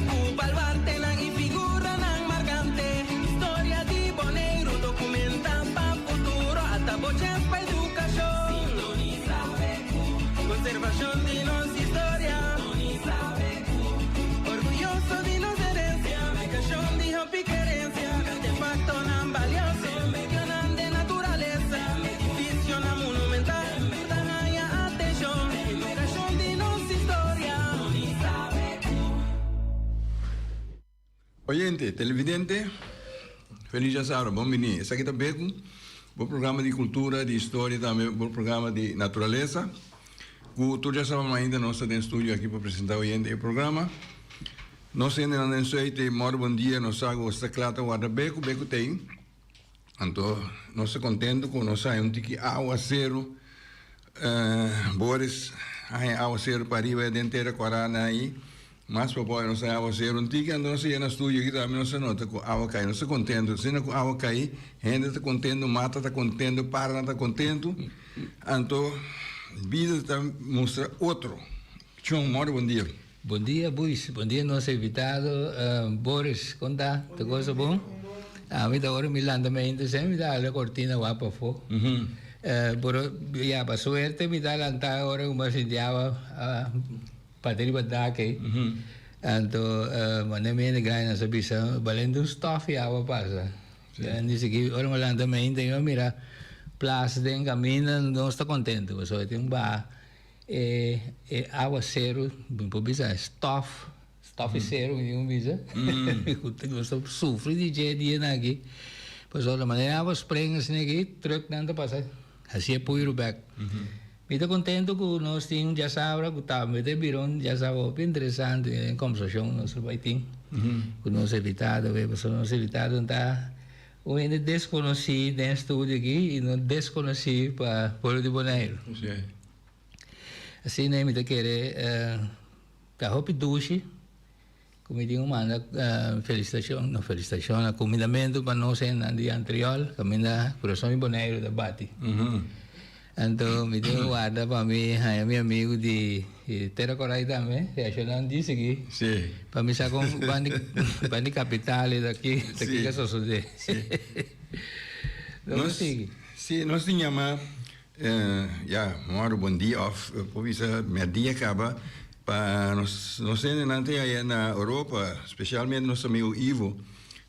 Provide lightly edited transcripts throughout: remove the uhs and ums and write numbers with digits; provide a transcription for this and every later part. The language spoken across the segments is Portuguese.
Cuba al barte y figura nan marcante. Historia di Bonaire, documenta pa futuro, hasta boches pa educación. Sintoniza Becu, conservación de nos historia. Sintoniza Becu, orgulloso de nos herencia, educación de hopi querencia, artefacto nan valioso, medio nan de naturaleza, edificio nan monumental, dan haya atención, educación de nos historia. Sintoniza Becu. Oyente, televidente, feliz Jassaro, bom menino. Esse aqui tá Beco, bom programa de cultura, de história, também bom programa de natureza. O tu já sabe ainda nós estamos no estúdio aqui para apresentar o programa. Nós ainda não sei te moro bom dia, nós agora está claro o Beco, Beco tem. Então, nós estamos contentes com nós aí que aguaceiro, Boris, aguaceiro para ir dentro Corana aí. Mas papai não sai água ser tica, então nós no estúdio aqui também nós nota com água cai, nós contento, se não com água cai, gente está contento, mata está contento, para está contento, então vida está mostra outro. Tchau, moro bom dia. Bom dia, Buis. Bom dia, nosso invitado Boris. Conta, te gosta bom? Me dá hora me landa me interessa, me dá a cortina guapa fo. Pero ya para suerte me dá lanta agora uma sindiava pateri badake. Então, mana me ne ganha essa bisa, valendo stuff ya apa passa. Dan di segi orang malanda me entende, mira, plus den camina não está contente, só tem ba água zero, por bisa stuff zero, um bisa. Eu estou sofrendo de dia aqui. Pois olha, maneira água springa assim aqui, truck não passa. Assim é puiro back. Me estou contente que nós temos já sabe que tá me viram já sabe bem interessante em conversação nós vai ter com nosso invitado, nosso invitado tá o ainda desconhecido no estúdio aqui e não desconhecido para Porto de Bonaire. Assim nem me te querer carro duche como digo manda felicitação a convidamento para nós em dia anterior caminha coração de Bonaire da Bati. Então, me deu guarda para mim, meu amigo de Terra Corai também, reacionando disso aqui. Sim. Para mim, sabe como bande capital daqui que só sucede. Sim, nós tínhamos, moro bom dia, por isso, meu dia acaba, para nós ainda aí na Europa, especialmente nosso amigo Ivo,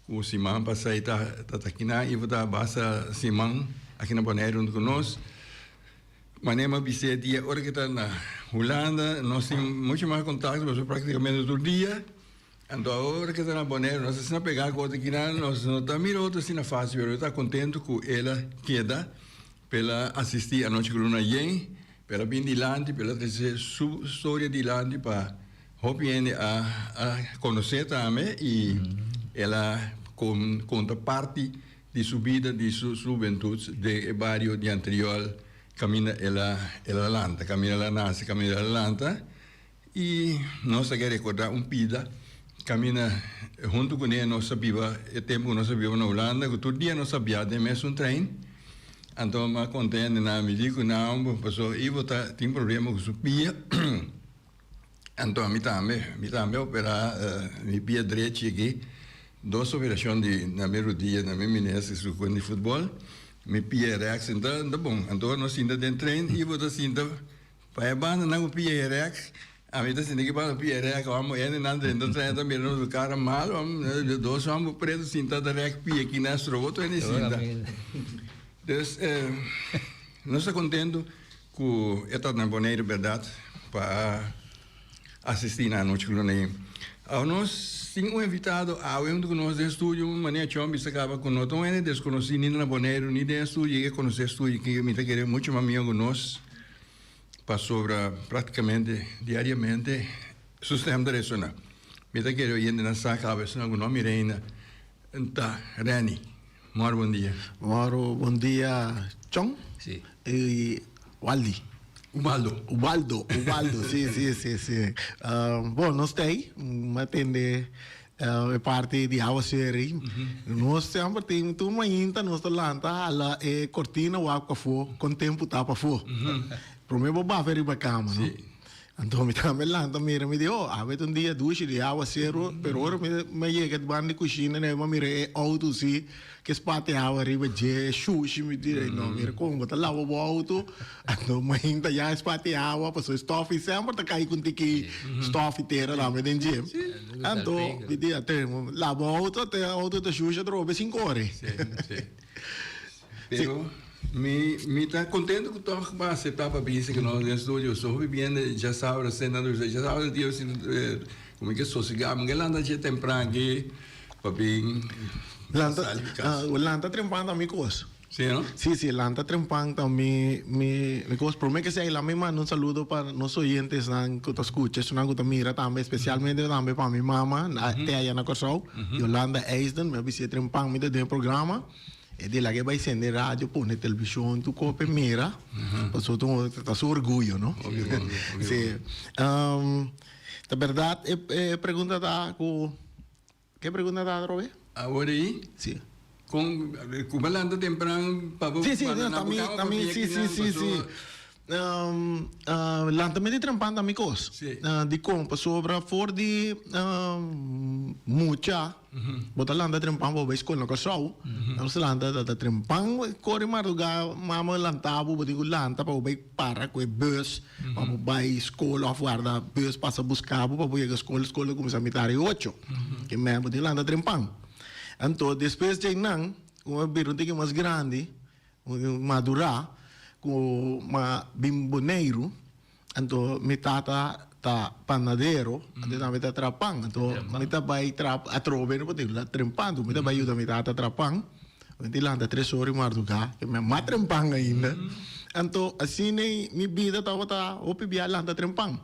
o Simão, para sair, tá aqui na Ivo da Bassa Simão, aqui na Bonaire, junto conosco. Mas nem uma dia, hora que está na Holanda, nós temos muito mais contato, mas praticamente todo dia. Então, a hora que está na Bonaire, nós estamos pegando a coisa aqui, nós não estamos mirando assim na fase, mas eu estou contente com ela queda, pela assistir a noite que luna vem, pela bem de lande, pela trazer sua história de lande para a conhecer também e ela conta parte de sua vida, de sua juventude, de barrio de anterior. Camina ela lanta, camina ela nasce, camina ela lanta e nós queremos recordar pida, camina junto com ele, nós sabíamos, o tempo que nós sabíamos na Holanda, que todo dia nós sabíamos de mesmo trem, então eu contente na me digo não, passou e tem problema com sua pia, então me também operar minha pia direita aqui, 2 operações na primeiro dia na minha ministra de futebol. Me pia reax então tá bom então nós ainda dentro treino e vou assim para a banda não pia reax a mim tá assim que para pia reax vamos ainda não dentro treino também no cara mal vamos dois vamos preso assim tá da reax pia aqui na outro ainda assim então nós estamos contentes com esta na Bonaire verdade para assistir na noite que nós temos invitado a um de nós do estúdio, maneira chombi se acaba com nós. Então, ele desconhecido nem na Bonaire, nem do estúdio, que conhece o estúdio, que me querer muito mais amigo nós, para sobre praticamente diariamente sistema de ressonar. Me querer ir na saca, a ver se não nome Reina, tá, Rani, moro bom dia. Moro bom dia, Chong. Sim. E Waldi. Ubaldo, sim. Bom, nós temos uma tende parte de água série. Nós sempre temos uma ainda, nós lanta a cortina o água for, com tempo tapa for. Primeiro vou ver para cama, não? Então, me também lá, então, mira, me deu, um dia, duas, de água, zero, pero agora me chega de banda de cozinha, né, mas mira, é auto, sim, que espate água, arriba, de sushi, me direi, não, mira, como, botar lá o auto, então, mas ainda já espate água, passou estofe, sempre tá cair com tiki, estofe inteira lá, me tem gym. Então, me diz, até, lá o auto, até o auto da sushi, trobe 5 horas. Sim. Pero, me está contente com o que você estava pensando que nós no estúdio, só vivendo, já sabe, já sabe, Deus, como é que sossegado, mas ela anda de temprano aqui, para bem. Lanta trempando amigos. Sim, não? Sí, Lanta trempando mi cosas. Por mí que sea la misma, un saludo para los oyentes que te escuchas, una que mira también, especialmente también para mi mamá, te allá en Cosau, Yolanda Eisden, me visité trempando mi de programa. E de lá que vai ser de rádio, põe na televisão, tu copa mira, passou tu tá seu orgulho, não? Sim. Na verdade, pergunta da que pergunta da Robe? Agora aí? Sim. Com balanda temprano para Sim, também, sim. Lantamento de trampando amigos. De compra sobre for de mucha. Bota landa trampando para escola no sou. Nós landa da trampando corre madruga mama lantabo bota com lanta para com bus para vai escola guarda bus passa buscar para ir à escola começa a mitar 8. Que me bota landa trampando. Então depois de não, uma birunte que mais grande, madurar com uma bimboneiro, então me tata tá panadeiro, então também tá trapang, então me tá vai a trove no poder lá trempando, me tá vai ajuda me tata trapang, então lá anda 3 horas madruga, que me mais trempang ainda, então assim nem minha vida tá opibia lá anda trempang,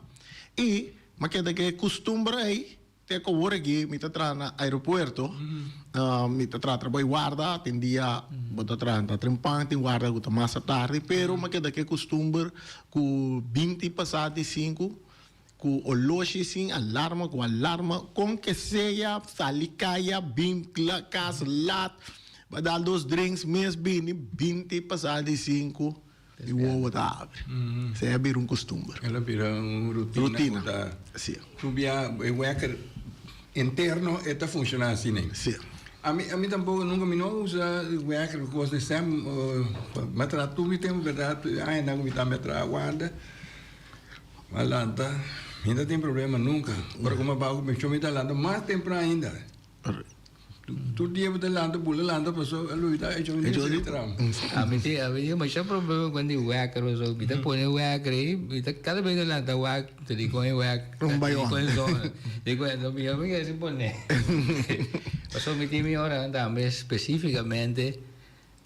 e mas que costumbrei te ko aqui me tá na aeroporto me tá trabalho guarda atendia bota tá trempang tem guarda com massa tarde pero mas que costume com 20 passado de 5 com o loche sem alarma com que seja salicaia bimpla cas lat vai dar 2 drinks mês bem 20 passado de 5 e o ovo tá abre se é bir costume ela vira rotina sim tu via o interno está funcionando assim, né? Sim. A mim tampouco nunca me não usa o que gosta de ser, mas tu me tem verdade, ainda não me tá me guarda, mas lá ainda tem problema nunca. Agora como bago me chama tá lá, mais temprano ainda. Tu dia me tá lá, pula lá, passou a luz tá, eu me tram. A mim mas o problema quando o hacker usa, me tá põe o hacker aí, me tá cada vez lá tá o hacker, te digo o hacker. Digo, não me amo que se põe. Passou me tem hora também especificamente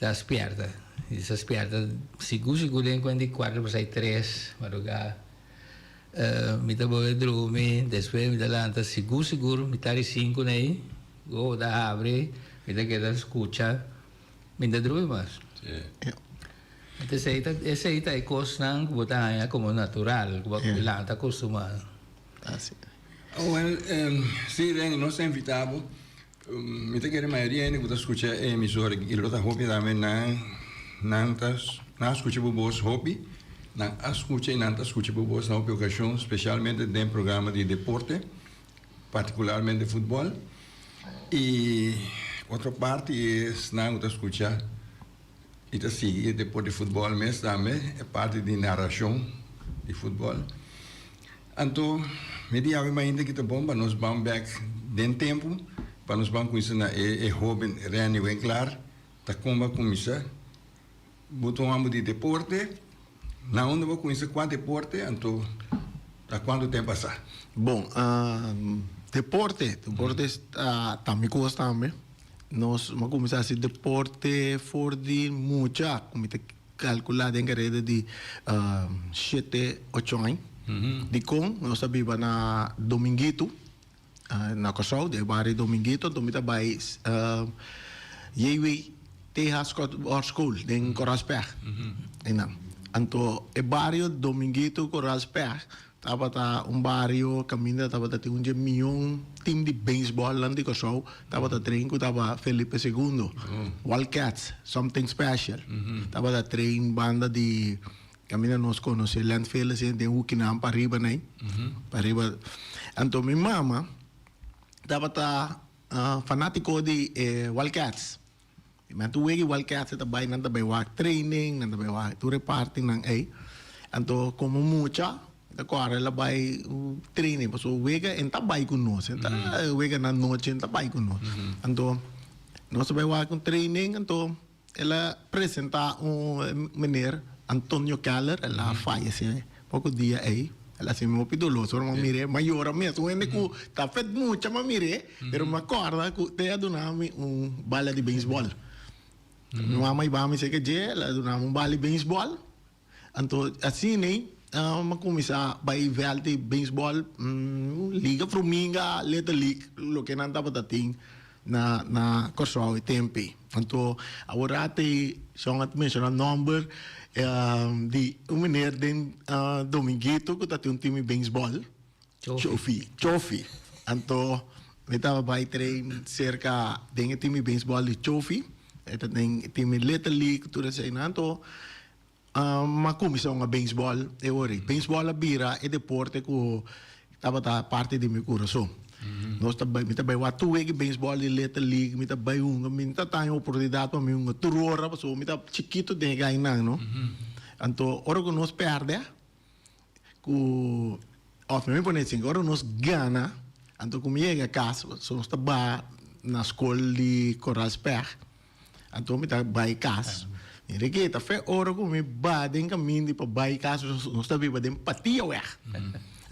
das perdas. Essas perdas, seguro quando 4 para 3, madrugada. Me tá boa dormir, depois me tá lá, seguro, me tá 5 aí. Go da abre, me queda escucha, me da drui mas. Esse aí tá cosnan botar como natural, como lá tá acostumado. Assim. Well, sim, não se invitava. Me te quer maioria ainda que escuta emissora e lo tá hobby também na escuta bobos hobby, na escuta e na escuta bobos na ocasião, especialmente em programa de deporte, particularmente de futebol. E outra parte é não escutar e tá seguir depois de futebol mesmo também é parte de narração de futebol. Então me diga ainda que tá bom para nós vamos back den tempo para nós vamos conhecer na jovem Rani Winkler tá como começar botou amo de deporte na onde vou conhecer qual deporte então tá quanto tempo passar. Bom, deporte também gosta também. Nós vamos começar a deporte for de muita, como te calcular em rede de 7, 8 anos. De com nós sabíamos na Dominguito, na Cosau, de barrio Dominguito, então vai Yewi Tejas School em Coralsberg. Então, o barrio Dominguito Coralsberg estava barrio caminho estava um milhão time de beisebol lá de Cosau estava treino estava Felipe II Wildcats something special estava treino banda de camina nos conoce landfill assim tem o que não para riba né para riba então minha mama estava fanático de Wildcats mas tu vê que Wildcats está bem nada bem work training nada bem work tu reparting nang então como mucha agora ela vai training mas o vega está bem conosco então vega na noite está bem conosco então nós vai work com training então ela apresenta menino Antonio Keller, ela falece pouco dia aí. Ela se me pidolou, só uma mire, maior mesmo. Ele que tá feito muito, mas mire, pero me acorda que te donava bala de beisebol. Minha mãe vai me dizer que ela donava bala de beisebol. Então assim nem uma começar vai ver de beisebol, liga fruminga, little league, lo que não estava dating na Corsol e Tempe. Então agora te são at mencionar number di meneer den Dominguito que tem time baseball Chofi anto metava vai train cerca den time baseball de Chofi eta den time little league tudo assim anto uma comissão a baseball baseball a bira é deporte que estava parte de meu coração nós também tu é que baseball de little league me também me tem oportunidade para mim turora passou me chiquito de ganhar não então ora que nós perde que of me põe assim ora nós ganha então como chega a casa nós estava na escola de Coralsberg então me tá vai casa e requeta foi ora que me badem caminho para vai casa nós estava badem patia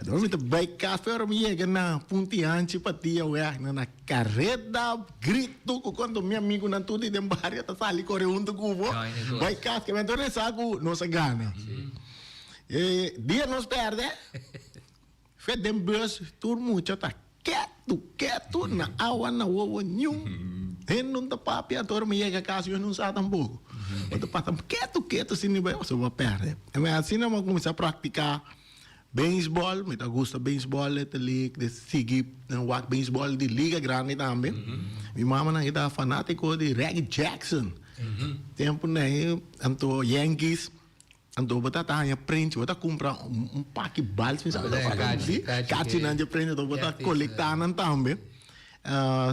então, me vai café, eu me chega na pontiante para tia, na carreta, grito, quando meu amigo não tudo de barra, tá ali correndo com o vai café, mas então saco nossa gana. Dia nós perde, fez dem bus, tudo muito tá quieto na água na uva nenhum. Não tá papi, então me chega a casa, eu não sei tampouco. Então passa quieto, assim não vai, você vai perder. Mas assim não vamos começar a praticar baseball, me gusta baseball, de league, de seguir walk baseball de liga grande também. Minha mama não era fanático de Reggie Jackson. Tempo né, anto Yankees, anto bota tá prende, bota comprar pack balas, me sabe da cati não de prende, então bota coletar não também.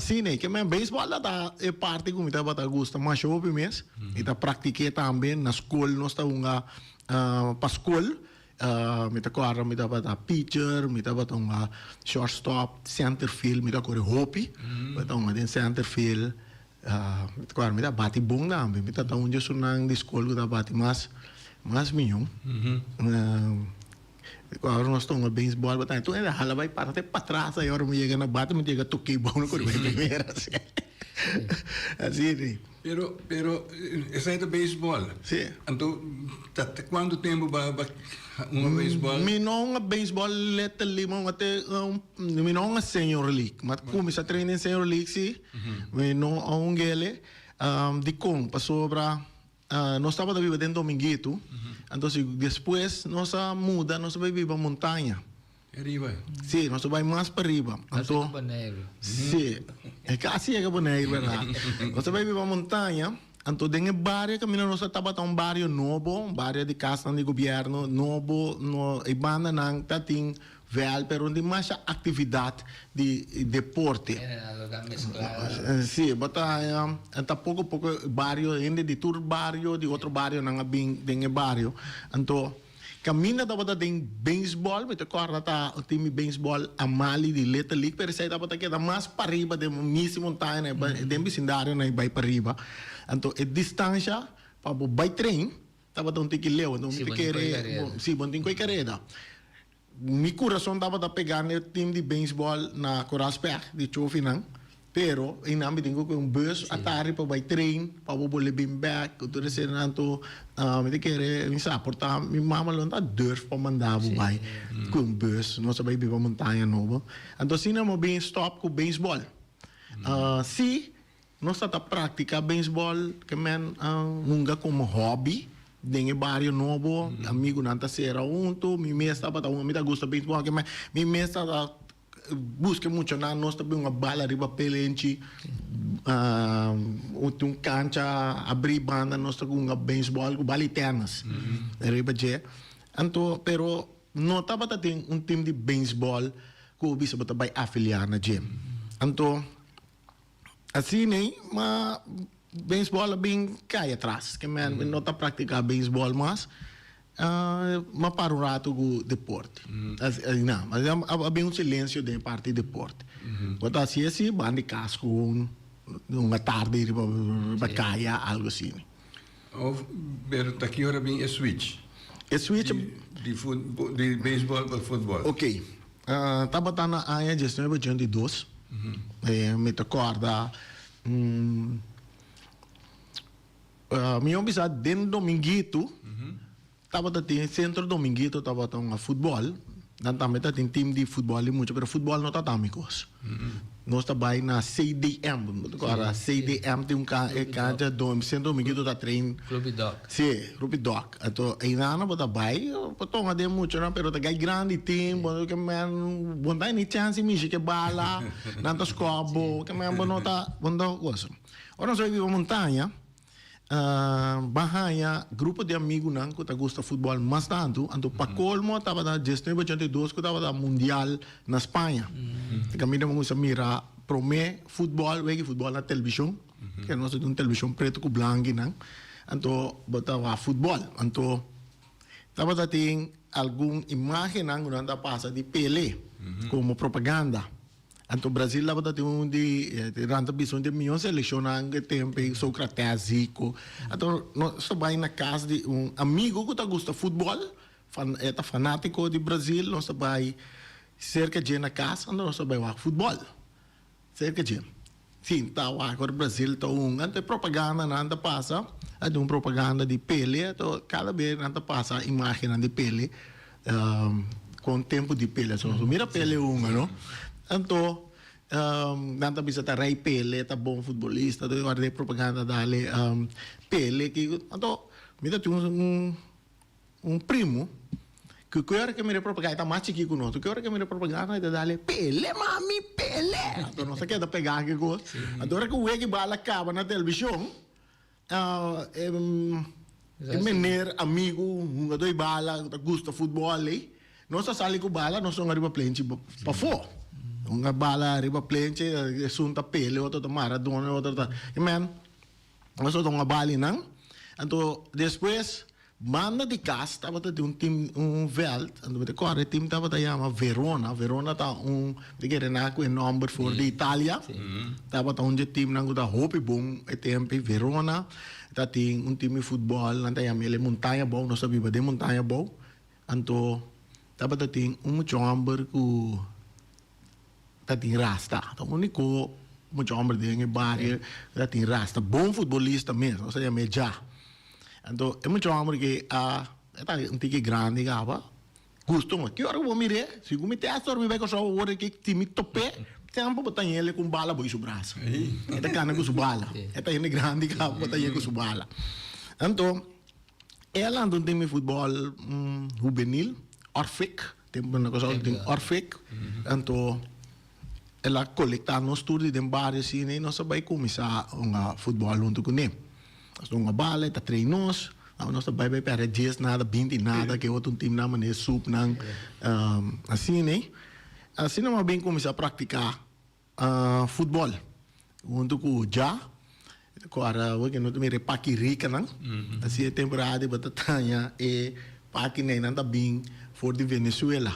Sim, né, que mesmo baseball tá é parte como tá bota gosta, mas eu mesmo, e tá pratiquei também na escola, nós tá para escola. Me acorda, me dava pitcher, me dava shortstop, center field, me dava hopi, me center field, me acorda, me dava bate bom também, me dava onde eu sou na escola, me dava bate mais minhum. Agora nós estamos no beisebol, então ele hala vai para trás, aí agora me chega na bate, me chega toquei bom no corpo primeiro, assim, né? Pero essa é do beisebol. Sim. Então, quanto tempo vai beisebol? Mi não beisebol letterly, mi não senior league. Mas começa a treinar em senior league, sim. Mi não gele de com passou para nós estava a viver dentro do Dominguito. Então, depois nós muda, nós vai viver montanha. Arriba. Sim, nós vamos mais para arriba. Então, sim, é quase é Caboneiro, verdade? Nós vai viver montanha. Então, dentro do bairro, caminho nós estava um bairro novo, um bairro de casa de governo novo, e banda não tem velho, pero onde mais atividade de deporte. Sim, bota tá pouco bairro, ainda de tur bairro, de outro bairro não bem dentro bairro. Então caminha da bota tem baseball, me acorda tá o time baseball amali de little league, pero sai da bota que dá mais para riba de missa montanha, de vicindário né, vai para riba. Então a distância para vai trem, tá bota um tique leu, então me querer, sim, bom tem coi carreira. Mi coração tava a pegar no time de baseball na Coralsberg de Chofinang, pero em nome tenho que bus atari para vai trein, para boleh bem back, tudo isso nanto, me querer, me sabe, portar mi mama não tá durf para mandar vai com bus, nós vai viver montanha nova. Então assim não bem stop com baseball. Se nós tá prática baseball, que men nunca como hobby. Dentro do bairro novo, amigo não está sendo junto, minha mesa estava me gusta bem, porque minha mesa busca mucho na nós também uma bala riba pelenchi um cancha abrir banda nós também um baseball com bali tennis riba je anto pero não tava tem um time de baseball que bisa bata vai afiliar na gym anto assim nem mas baseball bem cai atrás que man não tá praticar baseball mas mas para um rato o deporte. Não, mas havia um silêncio de parte do deporte. Quando assim, bande casco, uma tarde, para caia, algo assim. Pero aqui hora bem é switch. É switch? De beisebol para futebol. Ok. Estava na área de 1982. Me recorda. Minha bisa dentro dominguito. Tava tem centro dominguito tava um futebol dan também tem time de futebol e muito pero futebol não tá amigos nós trabalha na CDM agora CDM tem cancha do centro dominguito tá trein Rubidoc. sim Rubidoc então ainda não bota bai potong ada muito não pero tá grande time bom que man bom tá nem chance me que bala nanta scobo que man bom tá bom coisa ora nós vivemos montanha bahaya grupo de amigos nang que gosta futebol mas tanto anto pa colmo tava na 1982 que tava da mundial na Espanha kami naman sa mira prome futebol wegi futebol na televisão que nós temos televisão preto com branco nang anto botava futebol anto tava dating algum imagem nang nanda passa de Pelé como propaganda anto Brasil lá bota um de ranta bisão de milhões de selecionar que tempo Sócrates Zico anto nós vai na casa de amigo que gosta de futebol é fanático de Brasil nós vai cerca de na casa nós vai jogar futebol cerca de sim tá agora Brasil tá anto propaganda nanda passa propaganda de Pelé então cada vez nanda passa imagem de Pelé com tempo de Pelé só mira Pelé não anto nanta bisa ta Ray Pelé ta bom futebolista do guarda propaganda dale Pelé que anto mira tu primo que hora que me propaganda ta mais chiquito conosco que hora que me propaganda ta dale Pelé mami Pelé anto não sei que da pegar que go anto hora que o que bala acaba na televisão menor amigo dois bala gosta futebol aí nós sali com bala nós somos arriba plente para fora uma bala riba plente sunta Pelé outro Maradona outro man nós só uma bala não então depois banda de casa tava de time veld então de corre time tava da chama Verona tá de que renaco em number for de Itália tava tá onde time não da hope bom é tempo Verona tá tem time de futebol não tá chama ele montanha bom nós sabia de montanha bom então tava tá tem chamber com tem rasta então único muito homem de bairro tem rasta bom futebolista mesmo ou seja já então é muito homem que tá um tique grande gava gosto mas que hora eu vou mirar se eu me teatro me vai com só o hora que time tope tempo botar ele com bala boi seu braço é da cana com sua bala é tá ele grande gava botar ele com sua bala então ela anda tem futebol juvenil Orfic tem uma coisa tem Orfic então ela coleta nos studi de bares assim nós vai começar futebol junto com ele nós uma bala tá treinos nós vai para dias nada 20 nada que outro time na maneira sup não assim né assim nós bem começar a praticar futebol junto com já agora o que nós me repaki rica não assim é temporada batalha e paki nem nada bem for de Venezuela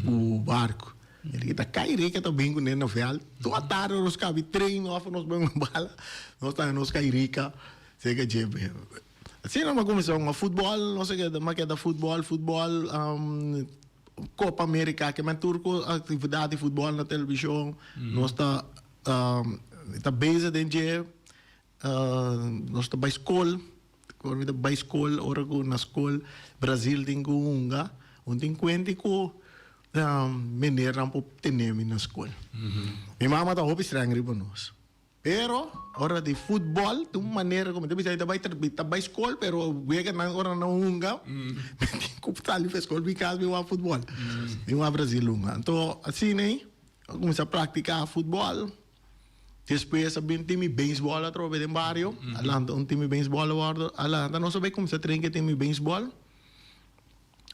o barco ele está cair que tá bem com ele na vela tu atar os cabe treino of nos bem bala nós tá nos cair rica sei que je assim não começou futebol não sei que mas que da futebol Copa América que man turco atividade de futebol na televisão nós tá base de nós tá by school quando tá by school ora na school Brasil tem unga tem quente ko menera po tenemi na school minha mama tá hobby estranho riba nós pero ora de futebol de uma maneira como deve ser tá by school pero wega na ora na unga tem que tal fez school because we want futebol we want Brasil unga então assim né comecei a praticar futebol. Depois eu vim time beisebol através do barrio. Alanta time beisebol agora. Alanta não sabia começar a treinar time beisebol.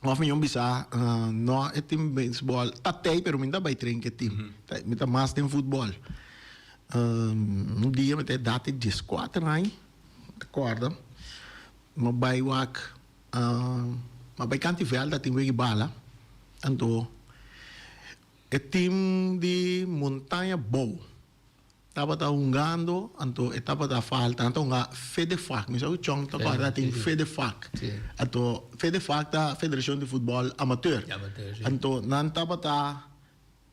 Of yung bisa no time beisebol. Tatay pero minta vai treinar time. Minta mais tem futebol. Dia minta dati 14 anos. Acorda. Mabay wak mabay cantivel da time bala. Anto time de montanha bow. Estava jogando, então estava a falta, então a FEDEFAC, mas o chão está para tem FEDEFAC, então FEDEFAC da Federação de Futebol Amateur, então não estava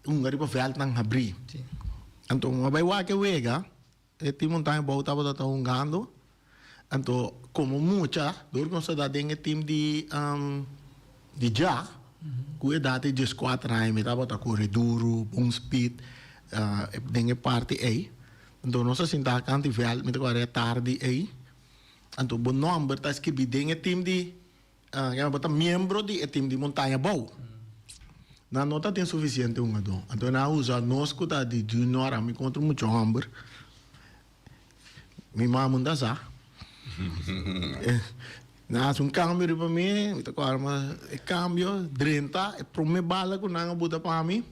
gari pa veld nang habri, então mabay wa que wega, eti montanha boa estava jogando, então como muita, durante nossa data em time de já, que é data de 4 anos, estava a correr duro, bom speed. Dengan party A, então nós assim tá cantivel, me agora é tarde A, então bom number tá escrito dengan time de, que bota membro de time de montanha boa, na nota tem suficiente ado, então na usa nós que tá de junior, me contra muito number, me mamunda sa, na câmbio para mim, me agora mas câmbio, 30, é para me bala que não bota para mim.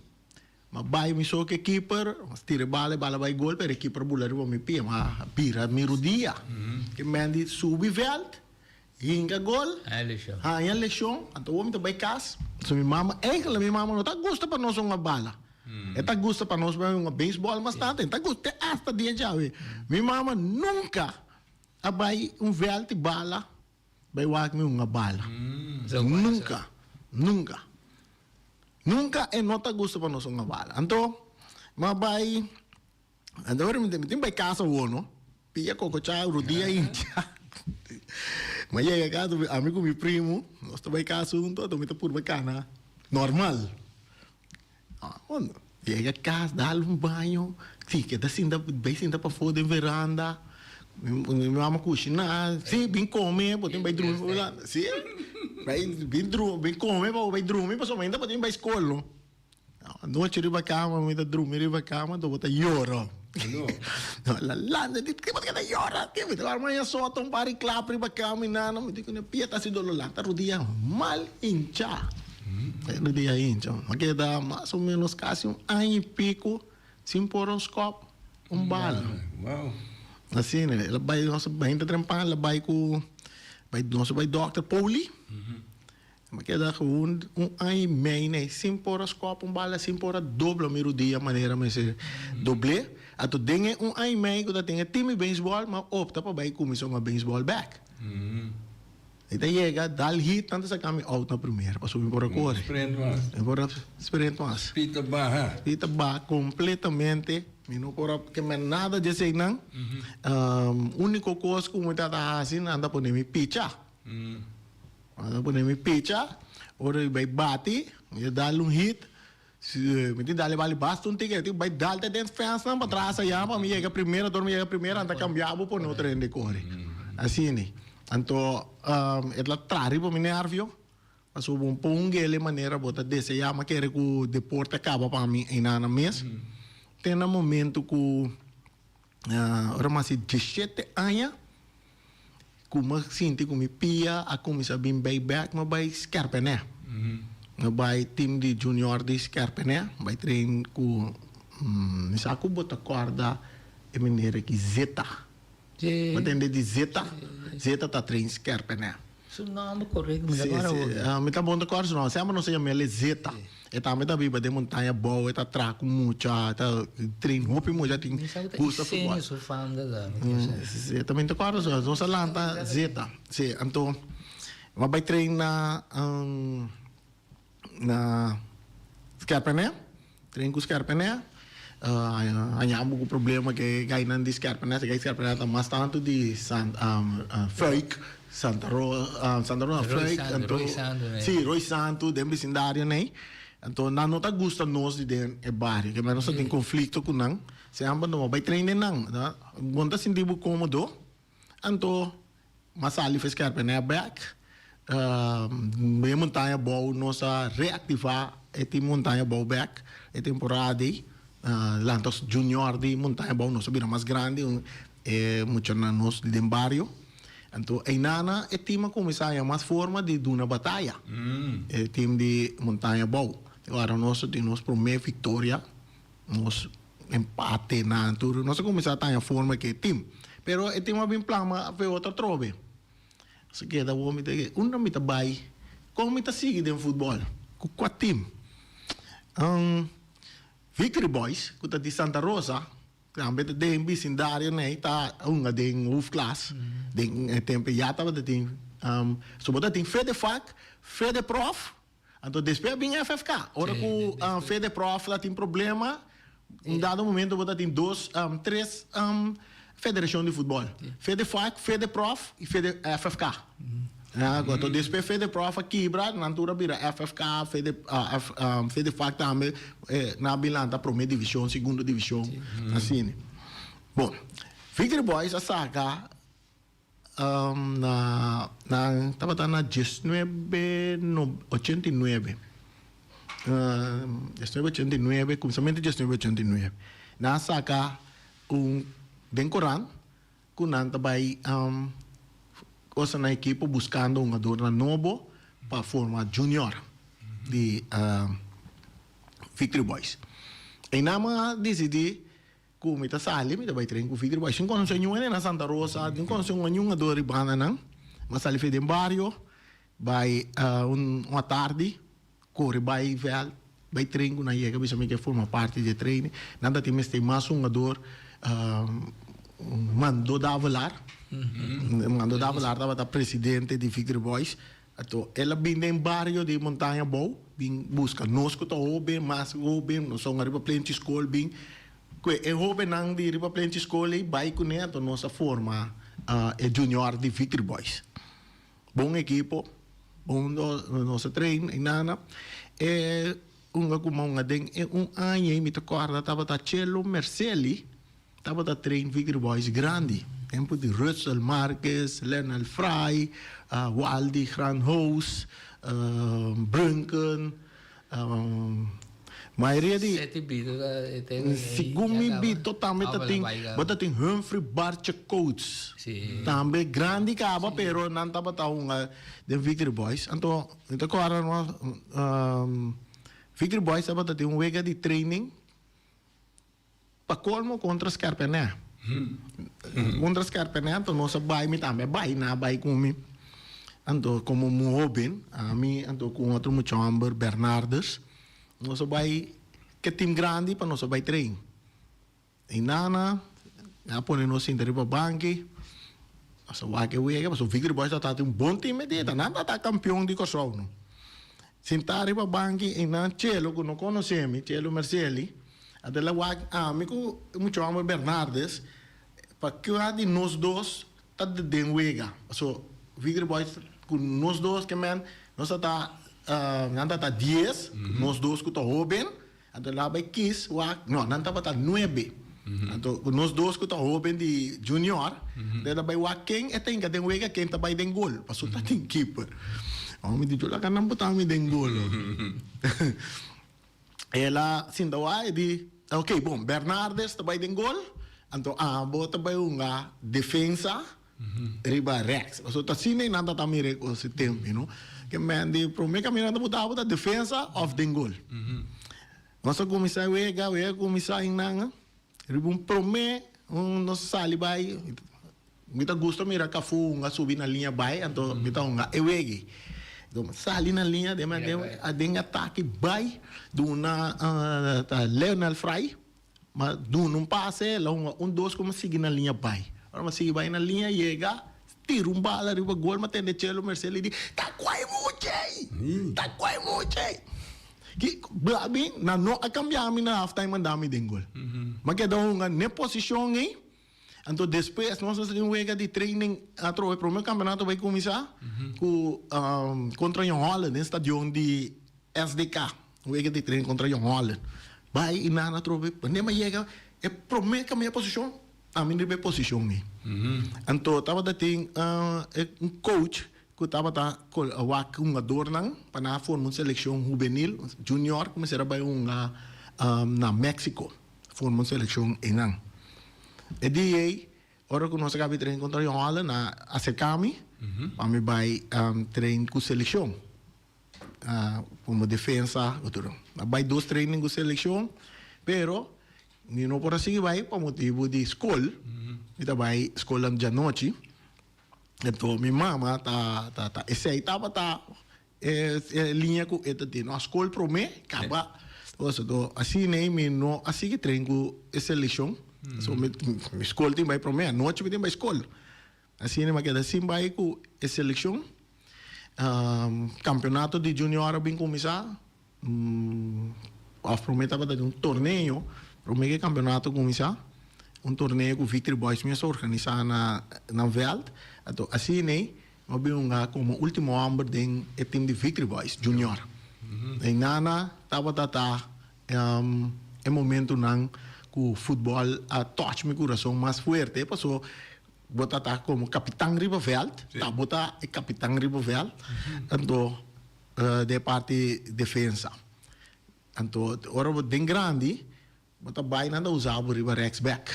Ma bai mi so che keeper, stire bala vai gol per keeper bular mi pia ma pira mi rudia. Che mendi subi veld, hinga gol. Yan lesson, anto o mi to bai kas. So mi mama, eigenlijk mi mama no ta gusta pa nos uma bala. E ta gusta pa nos uma baseball mas tanto, ta gusta hasta dia jawe. Mi mama nunca abai veld bala, bai wak mi uma bala. Nunca. Nunca é nota gusto para nós uma bala. Então, mabay, agora me tem vai casa o no, pia coco chá, rudia incha. Mas chega casa, amigo meu primo, nós vai casa junto, então me tá por bacana, normal. Quando chega casa, dá banho, sim, que tá sinda, vai sinda para fora da veranda. Minha mama cozinha, sim, bem comer, botem vai dormir, sim. Bem comer, vai dormir, mas ainda pode ir para a escola. A noite riba cama, me dá dormir riba cama, do bota llora. La landa, que pode que llora, que me dá amanhã só tão pari clap riba cama e nada, me digo ne pieta se dolo lá, tá rodia mal hincha. Rodia hincha. Mas que dá mais ou menos quase ano e pico, sem poroscópio, bala. Wow. Assim, né? Ela vai nossa ainda trampar, ela vai com nosso Dr. Pauli. Mas que dá um ano e meio, né? Sem poroscópio, bala, sem por doble o dia, maneira mas doble. Ato dengue ano e meio que tem time beisebol, mas opta para vai começar uma beisebol back. Então chega, dá hit, tanto sa kami out na primeira, para subir por a cor. Experiente mais. Pita ba completamente. Não por que mais nada de sei não. Único coisa que eu estava assim, anda por nem picha. Anda por nem picha. Ora vai bate, me dá hit. Me dá vale bastante ticket, vai dar até dentro fence não para trás aí, para me chegar primeiro, dormir chegar primeiro, anda cambiado por no trem de corre. Assim né. Então, ela traz para mim nervio. Mas o bom pongue ele maneira bota desse já, mas quer que o deporte acaba para mim em nada mês. Tem um momento que ora mais 17 anos, como sinto que me pia, a começar bem back, mas vai escarpené. Vai time de junior de escarpené, vai treino com saco bota corda e maneira que zeta. Entende de zeta? Zeta tá treino escarpené. Isso não é correto, mas agora me tá bom da cor, não. Se não se chama ele zeta. E também tá viva de montanha boa, tá traco muito, tá treino, roupa muito, tem custa futebol. Isso fanda da. Também tá cor, não se lanta zeta. Sim, então, vai treino na escarpené, treino com escarpené. Hanya mo problema que gainan de escarpené, que escarpené tá mais tanto de fake. Santa Rosa, Fake, Roy Santo, dem vecindário, né? Então, não tá gusta nós de dentro bairro, que nós tem conflito com não, se amba não vai treinar não, né? Quando assim digo cômodo, então, mas ali fez que é back, montanha boa, nós reativar esse montanha boa back, é temporada aí, Lantos Junior de Montanha Bau, nós sabemos mais grande, muito na nós de barrio. Então, a nana é time começar mais forma de uma batalha. É time de Montanha Bau. Agora nós temos primeira vitória, nós empate na altura, nós começar a ter a forma que é time. Pero é time bem plama a outra trove. Se queda o homem que um não me tá vai, como me tá seguindo em futebol, com quatro time. Victory Boys, que tá de Santa Rosa, também tem vicindário, né? Tá uma tem roof class, tem tempo já tava tem sobretudo tem Fede Fac, Fede Prof, então depois vem FFK. Ora com Fede Prof lá tem problema, em dado momento você tem três federação de futebol, Fede Fac, Fede Prof e Fede FFK. Agora, depois Fede Prof quebra, na altura vira FFK, Fede Fac também, na bilanta primeira divisão, segunda divisão, assim. Bom, Victory Boys, a saga, estava na 1989. 1989, começamento de 1989. Na saga, bem Coran, com nanta vai coisa na equipe buscando um jogador novo para formar junior de Victory Boys. E nama decidi que me tá sali, me vai treinar com Victory Boys. Não conheço nenhum na Santa Rosa, não conheço nenhum jogador de banana, mas ali foi de barrio, vai uma tarde, corre vai treinar na IEGA, bisa que forma parte de treino. Nada tem mais um jogador mandou dar valar. Mandou dar valar, estava presidente de Victory Boys. Então, ela vinha em barrio de Montanha Bau, vinha busca nós que estamos bem, mas bem, nós somos riba plente escola, bem, que é bem não de riba plente escola e vai com ele, então nossa forma é junior de Victory Boys. Bom equipo, bom nosso treino, e nada. É como um ano, me recordo, estava a Cello Mercelli, estava a treino Victory Boys grande. Tempo de Russell Marquez, Lionel Fry, Waldi Granhouse, Brunken, maioria de Sigumi Bito também tem Humphrey Barcha Coates, também grande caba, pero não estava tão de Victory Boys. Então agora Victory Boys estava tem wega de training para colmo contra Scarpené. Contra Scarpené, então nós vai me também vai comigo. Então como jovem, a mim então com outro muito Amber Bernardes, nós vai que time grande para nós vai treinar. E nana, já põe nós em para banque. Nós vai que wega, mas o Victory Boys está um bom time de, nada tá campeão de Kosovo. Sentar para banque e na Cello que não conhecemos, Cello Mercelli. Adela amigo muito amo Bernardes para que de nós dois tá de denwega so Victory Boys com nós dois que man nós tá anda tá 10 nós dois que tá jovem adela vai 15 não tá 9 então nós dois que tá jovem de junior adela vai quem é tem que denwega quem tá vai den gol passo tá tem keeper me dijo lá que não botar me den gol ela sim daí de ok bom Bernardes também tem gol então bota vai uma defesa riba Rex so tá sim nem nada tá mire com esse tempo não que man de primeiro caminhando botar defesa of the goal nós começar começar em nanga riba primeiro nós sali vai me tá gosto mira cafu subir na linha vai então me tá ewegi então, sali na linha, tem ataque, vai, do na Lionel Fry, mas do não passe, lá dois como seguir na linha, vai. Agora, mas seguir vai na linha, chega, tira bala, riba gol, mas tem de Cello Mercelli e diz, tá quase muito, tá quase muito. Que, bem, não a cambiar, na half-time, mandar-me den gol. Mas que dá uma posição, hein? Então, depois, nós temos um de training, o primeiro campeonato vai começar contra Young Holland, no estádio de SDK, um de training contra Young Holland. Vai e nada, nem mais chega, é primeiro que a minha posição, a minha posição. Então, estava tem um coach que estava com um jogador para formar uma seleção juvenil, junior, começar a ir na México. forma seleção enang. E daí, ora que nós acabamos de treinar contra o Holland, na acercami, para me vai treinar com seleção. Como defesa, outro. Vai 2 treinos com seleção, pero não por assim vai para motivo de escola. Então vai escola de noite. Então minha mama tá esse aí tava linha com esta de a escola pro me acaba. Então assim nem me não assim que treino com seleção. So me escola tem vai pro me, a noite me tem vai escola. Assim nem mas assim vai com seleção. Campeonato de junior bem começar. Prometa para dar torneio. Promete que campeonato começar. Torneio com Victory Boys mesmo organizar na Veld. Então assim nem nós vimos como último ano do time de Victory Boys junior. E nana tava é momento não que o futebol touch meu coração mais forte, passou botar como capitão Riverveld, tá botar capitão Riverveld, então de parte defesa. Então ora bem grande, botar bem nada usava River X-back.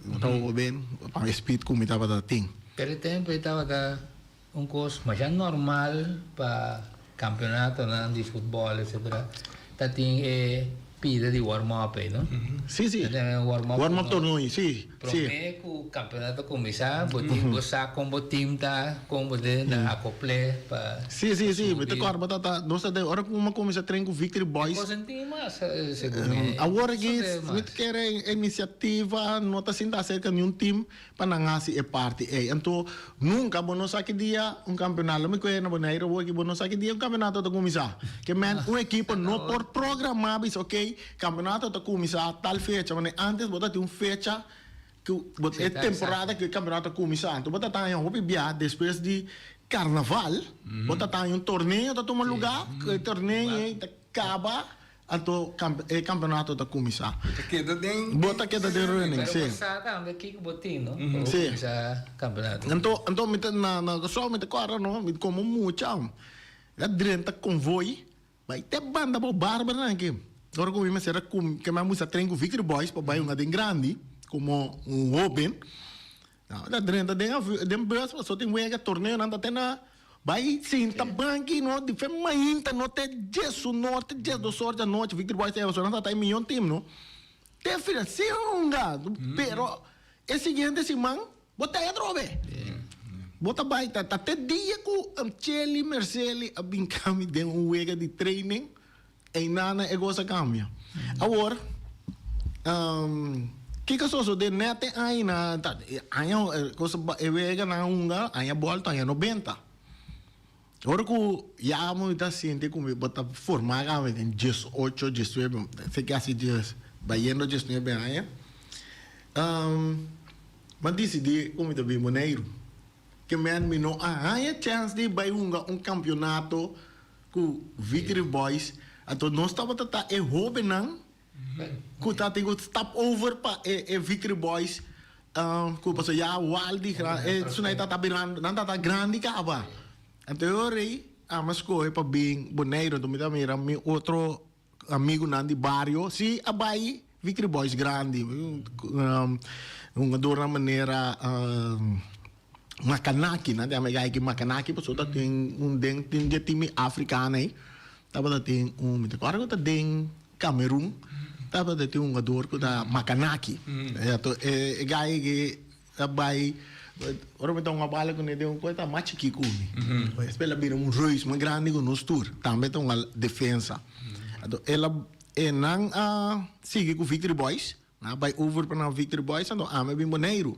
Então bem, para speed como estava da ting. Pero tempo estava coisa mais normal para campeonato de futebol, etc. Tem pida de warm-up, não? Sim. Warm-up torneio, sim. Promete que o campeonato começar, botim você como o time tá como de na acople para. Sim. Me te corba tá, nós até hora como começa a treinar com Victory Boys. Consenti mais segundo. Agora que me quer iniciativa, não tá sendo acerca de um time para não se é parte. Então nunca bom nós aqui dia campeonato, me conhece na Bonaire, vou aqui bom nós aqui dia campeonato tá começar. Que man uma equipe não por programar, ok? Campeonato tá começar tal fecha, mas antes botar tem fecha que é temporada que o campeonato começa. Então botar tá em Hobibia depois de carnaval, botar tá em torneio tá tomar lugar, que o torneio acaba, então o campeonato tá começar. Bota queda de running, sim. Passada onde que botin, não? Sim. Campeonato. Então me na só me decora não, me como muito. É drenta convoy, vai ter banda bo bárbara aqui. Agora como me será que mais música treino com Victory Boys para vai uma de grande como open. Da drenta de bus só tem um torneio nada tem na vai sim tá banque não de feminina não tem Jesus norte Jesus sorte noite Victory Boys é só não tá em milhão time não. Tem filiação gado, pero é seguinte semana bota aí drobe. Bota vai tá até dia com Cheli Merceli a bincami de wega de training. E nada é coisa cambia. Agora, que só de net aí na aí coisa é vega na unga aí volta aí 90. Agora que já muito sente como bota formar a em 18, 19, se que assim dias vai indo 19 aí. Mas decidi como tá bem Bonaire. Que me não há chance de vai campeonato com Victory Boys. Então nós estava é hobby não, que tá tendo stop over para Victory Boys, que passou já Waldi, isso não tá virando, não tá grande cava. Então eu rei, mas coi para bem Bonaire, então me dá meu outro amigo não de bairro, se abai Victory Boys grande, uma maneira Makanaki, né? Tem uma que Makanaki, passou tem tem time africano aí. Tava tem agora que tem Camerun, tava tem jogador que tá Makanaki. É gai que vai ora me uma bala com ele coisa machiki come. Espera vir Ruiz, muito grande com nos tour. Também tem uma defesa. Então ela não sigue com Victory Boys. Vai over para Victory Boys, então me bem Bonaire.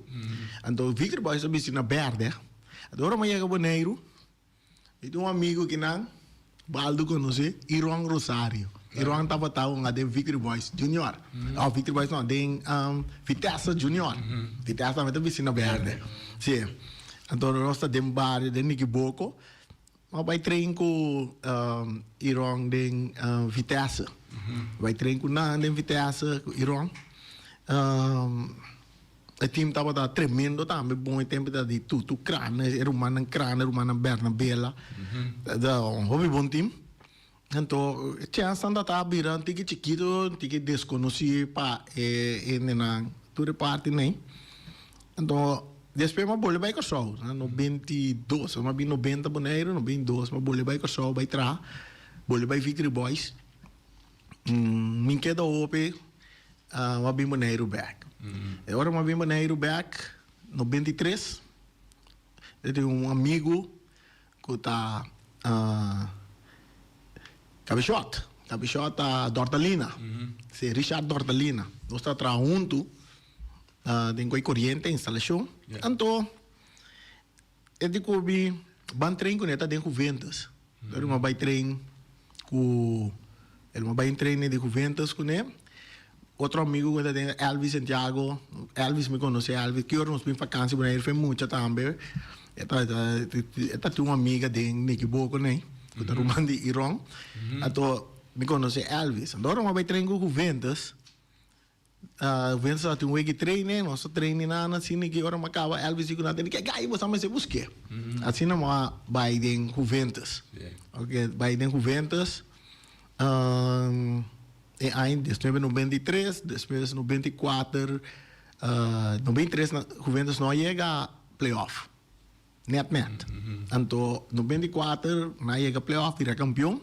Então Victory Boys é na verde. Agora me chega Bonaire. E tem amigo que não Baldo conhece Irwan Rosario. Irwan estava na de Victory Boys Junior. Victory Boys não, tem Vitesse Junior. Vitesse também tem vicina verde. Sim. Então nós estamos em barrio de Niquiboko. Mas vai treinar com Irwan de Vitesse. Vai treinar com Nanda de Vitesse, com Irwan. O time estava tremendo também, bom tempo de tudo crane, era uma crane, Bernabella, da um bom time. Então, chance anda tá virando tique chiquito, tique desconhecido para na toda parte nem. Então, depois uma bola vai com sol, no 22, uma bem 90 boneiro, no 22, uma bola vai com sol, vai tra, bola vai Victory Boys. Min queda ope, uma bem boneiro back. Agora uma bem boneiro back, no 23, eu tenho amigo que tá Cabichot a Dortalina. Se Richard Dortalina. Nós está junto, tem coi corrente, instalação. Então, eu digo que ban trein com ele tem Juventus. Ele uma vai trein com ele uma vai trein de Juventus com ele. Outro amigo que tem Elvis Santiago. Elvis me conhece, Elvis que eu nos bem vacância, mas ele foi muito também. Esta tem uma amiga de Nikibo com ele. Que está rumando de Irão. Então, me conhece Elvis. Agora, uma vai treinar com Juventus. Juventus tem um week training, nós treinamos assim, que agora acaba Elvis e que não tem que gai, você vai se buscar. Assim, não vai de Juventus. Ok, vai de Juventus. Depois no 23, depois no 24, no 23, Juventus não chega a playoff. Netamente. Então, no 24, na chega playoff, vira campeão.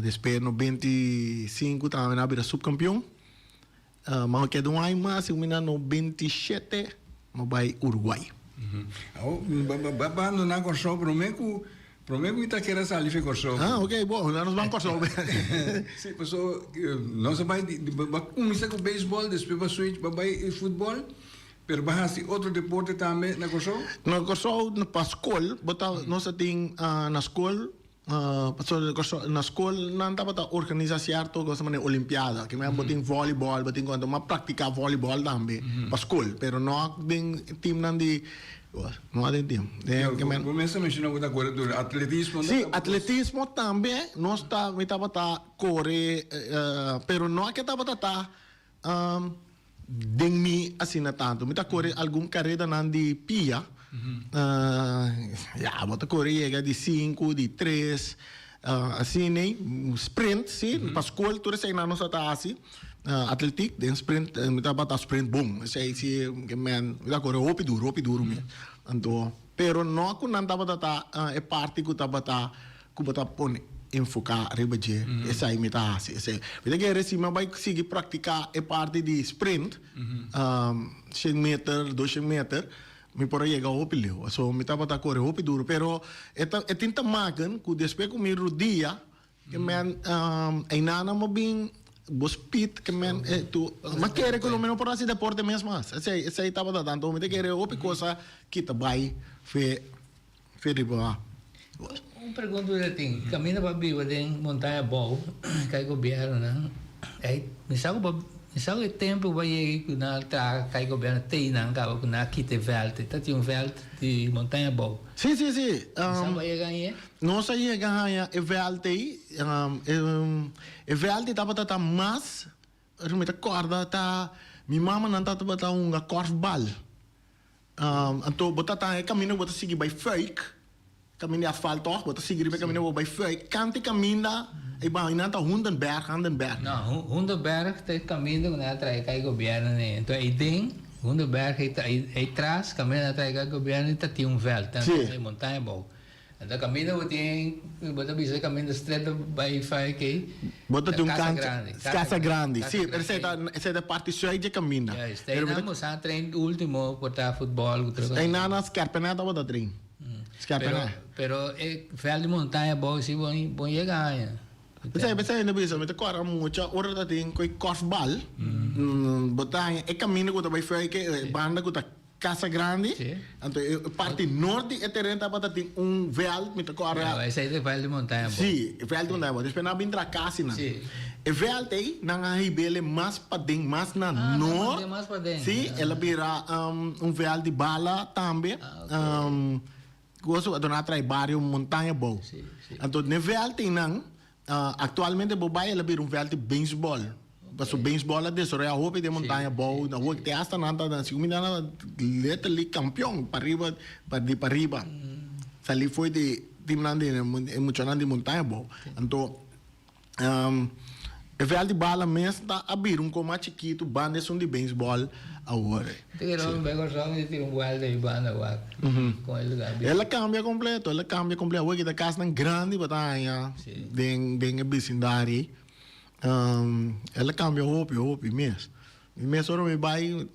Depois, no 25, também vira subcampeão. Mas queda um ano mais, no 27, vai Uruguai. Abandonar com show, prometo que está querendo sair com show. Ok, bom, nós vamos com show. Sim, pessoal, nós vamos começar com beisebol, depois vai switch, vai futebol. Pero bahas outro deporte também na Kosovo? Na Kosovo, na escola, nós temos na escola, na escola, não estava a organizar certo coisa mané Olimpiada, que me botem voleibol, botem quando uma praticar voleibol também, para escola, pero não tem time não de não há time. Começa a mencionar outra coisa do atletismo. Sim, atletismo também, nós estava a correr, pero não é que estava a Ding-me assim na tanto. Mita corre algum carreira nan de pia. Bota correr de 5, de 3. Assim, né? Sprint, sim. Para escola, tudo isso aí na nossa assim. Atletic, den sprint, mita bata sprint boom. Isso aí, se mita corre opi duro mesmo. Então, pero não que não tava é parte que tava pone enfocar ribaje essa aí metade esse porque que recima vai conseguir praticar a parte de sprint 100 meter 200 meter me por aí chegar ao pileu so me tava a correr o duro pero é tenta magan que depois que me rodia que man ainda não bem bos pit que man tu mas quer que lo menos por assim deporte mesmo esse aí tava dando me quer o coisa que tá vai fe riba. Uma pergunta assim, caminha para viver em montanha boa, cai governo, né? Aí, me sabe o tempo vai ir na cai governo tem não acaba com na quite veld, tá tinha veld de montanha boa. Sim. Sabe vai ganhar? Não sei ganhar é veld aí, é veld tava mais, eu me recordo minha mama não tava uma korfbal. Então bota caminho bota seguir by fake. Caminho asfalto, bota seguir by caminho by fake. Cante caminha, e ba inanta Hundenberg. Não, Hundenberg tem caminho que na trai cai governo né. Então aí tem Hundenberg aí traz caminho atrás cai governo e tá tinha veld, tá montanha boa. Então caminho bota bisa caminho estreito by fake. Bota tem casa grande. Sim, essa é da parte sul de caminho. Pero vamos a trein último para futebol, aí na Scarpenata bota trein. Pero veld de montanha boa se bom chegar. Pensei na bisa, me corre muito, ora da tem coi korfbal. Botar é caminho que vai fake banda que Casa Grande, então parte norte é terreno para ter veld, me corre. Esse aí é veld de montanha boa. Sim, veld de montanha boa. Depois na bintra casa não. E veld aí na ribele mais para dentro, mais na norte. Sim, ela vira veld de bala também. Gosto de atrás vários montanha boa. Então ne veld tem não. Atualmente bobai ela vira veld de beisebol. Mas o beisebol é desse, é a roupa de montanha boa, na rua que tem hasta nada, na segunda nada, literally campeão, para riba. Ali foi de team nandi mucho nandi montanha bo. Então, é verdade bala mesmo tá abrir um como chiquito banda são de beisebol agora. Tem não bem gostado de ter boal de banda lá. Com ele lá. Ela cambia completo. Hoje da casa não grande batalha den vecindário. Ela cambia roupa mesmo. Me soro me vai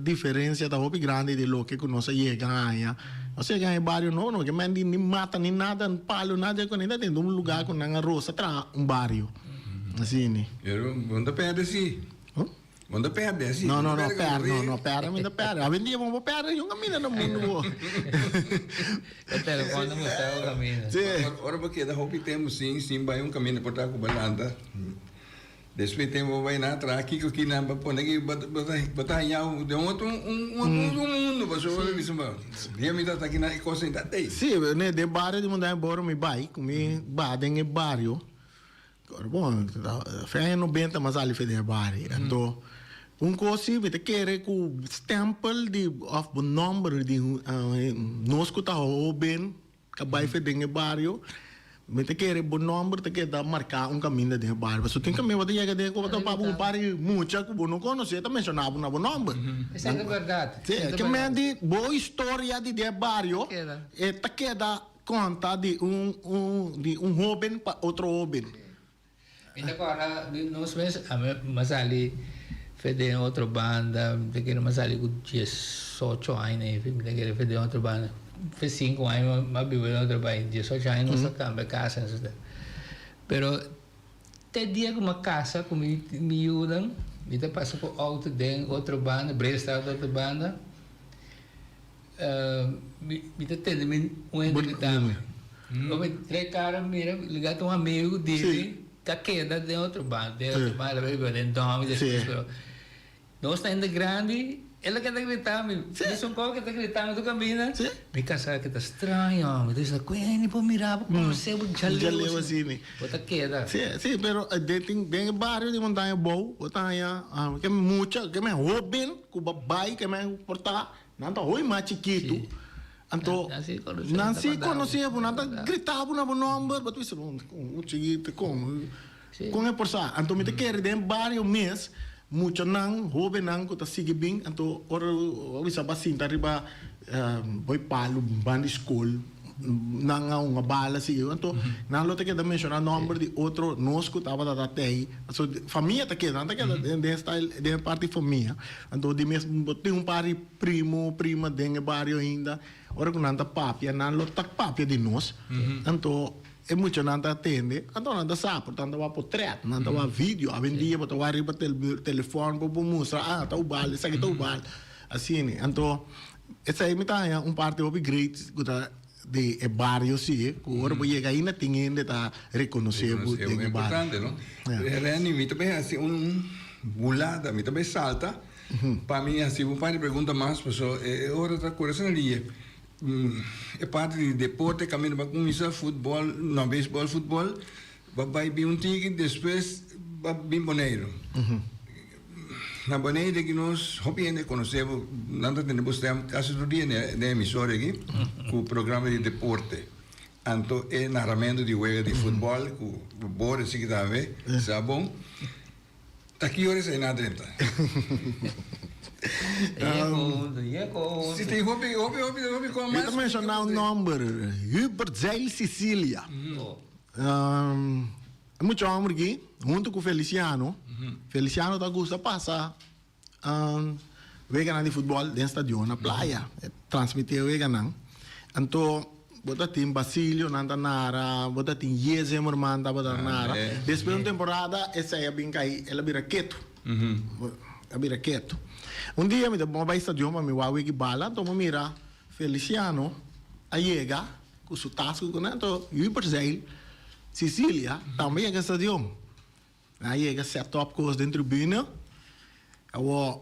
diferença da roupa grande de lo que conosce ganha. Você ganha bairro não, que mandi nem mata nem nada, palo nada, com ainda tem um lugar com uma roça tra bairro. Assim, né? Eu não perde assim. Não perde assim. Não, perde, ainda perde. A vendia vamos perde, eu caminho no mundo. O telefone não está o caminho. Ora porque da roupa temos sim, vai caminho por trás com balanda. Depois temos vai na atrás aqui que na põe aqui batalha de outro mundo, pessoal, isso mesmo. Dia me tá aqui na coisa ainda tem. Sim, né, de bairro de mandar embora me vai, comi badem em bairro. Bom, foi em 90 mas ali foi de bairro. Então, coisa me te quer com stempel de of the number de nós que tá bem, que vai foi de bairro. Me te quer bom número, te quer marcar caminho de bairro. Mas tem caminho de chegar de como para um pari muito que não conhece, tá mencionava na bom número. Isso é verdade. Sim, que me de boa história de bairro. E te queda conta de jovem para outro jovem. Ainda agora nós mesmos, mas ali fez outra banda, te quer mas ali com 18 anos, te quer fazer outra banda. Fez 5 anos, mas viveu outra banda, 18 anos nós cambia casa, pero te dia que uma casa com me ajudam, me te passa por auto de outra banda, Bresta outra banda, me te tende um entretamo. Eu me três caras mira ligado um amigo dele. Que queda de outro bando, então, nós está indo grande, ela quer gritar, diz pouco que está gritando do caminho, me casa que está estranho, me diz, nem pode mirar, como você já leu assim, bota queda. Sim, pero tem barrio de montanha boa, montanha, que muita, que me roubem, que babai, que me portar, não tá oi mais chiquito. Então, não se conhecia, não gritava na nome, mas isso não tinha como é por ça. Então, me te quer de vários meses, muito não, jovem não, que está seguindo bem. Então, ora, isso assim, tá riba, boi palo, banda escola, não uma bala assim. Então, não lo te quer mencionar nome de outro, nós que estava da TI. Então, família te quer, não te quer de parte família. Então, de mesmo tem par prima, de vários ainda. Ora que nanta papia, não lo tak papia de nós. Então, é muito nanta atende. Então, nanta sabe, portanto, vai portrait, nanta vai vídeo, a vendia, para vai riba telefone, para mostrar, tá o bal, isso aqui tá o bal. Assim, né? Então, essa aí me tá parte upgrade de barrio, sim, que agora vai chegar ainda tem ainda tá reconhecer o barrio. É importante, não? Reni, me também assim, bulada, me também salta. Para mim, assim, um par de perguntas mais, pessoal, é hora da coração ali. É parte de deporte, caminho para começar futebol, não beisebol, futebol, vai vir ticket, depois vai vir boneiro. Na boneira que nós, obviamente, conhecemos, nós temos quase todo dia na emissora aqui, com o programa de deporte. Então, é narramento de jogo de futebol, com o Boris que está a ver, sabe bom? Aqui horas é nada dentro. Se tem hobby com mais. Eu também mencionar o número, Hubert Sicília. Muito homem aqui, junto com o Feliciano. Feliciano tá gosta passar vegan de futebol dentro do estádio na praia, transmitir vegan. Então, bota tem Basílio, Nandanara, bota tem Yeze Mormanda, bota Nara. Depois de uma temporada, essa é bem cai, ela vira quieto. Vira quieto. Dia me deu vai estádio, mas me vai que bala, então me mira Feliciano, a chega, com o tasco com então, e por Zé Sicília, também é que estádio. Aí chega set-top com os dentro do tribuna, o